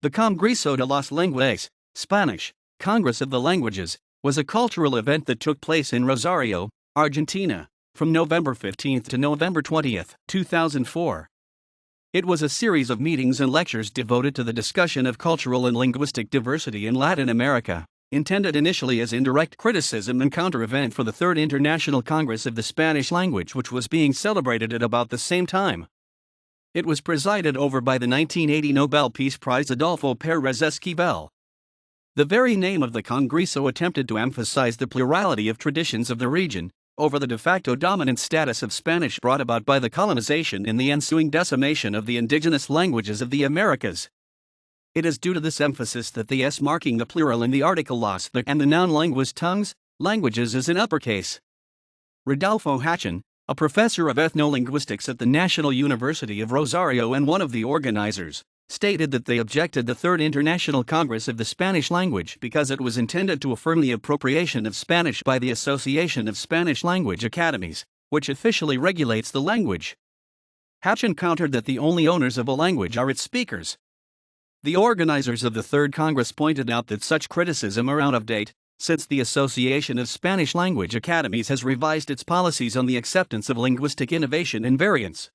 The Congreso de las Lenguas, Spanish, Congress of the Languages, was a cultural event that took place in Rosario, Argentina, from November 15 to November 20, 2004. It was a series of meetings and lectures devoted to the discussion of cultural and linguistic diversity in Latin America, intended initially as indirect criticism and counter-event for the Third International Congress of the Spanish Language, which was being celebrated at about the same time. It was presided over by the 1980 Nobel Peace Prize Adolfo Pérez Esquivel. The very name of the Congreso attempted to emphasize the plurality of traditions of the region, over the de facto dominant status of Spanish brought about by the colonization and the ensuing decimation of the indigenous languages of the Americas. It is due to this emphasis that the S marking the plural in the article las the and the noun languas tongues, languages is in uppercase. Rodolfo Hachin, a professor of ethnolinguistics at the National University of Rosario and one of the organizers, stated that they objected the Third International Congress of the Spanish Language because it was intended to affirm the appropriation of Spanish by the Association of Spanish Language Academies, which officially regulates the language. Hachin countered that the only owners of a language are its speakers. The organizers of the Third Congress pointed out that such criticism are out of date, since the Association of Spanish Language Academies has revised its policies on the acceptance of linguistic innovation and variance.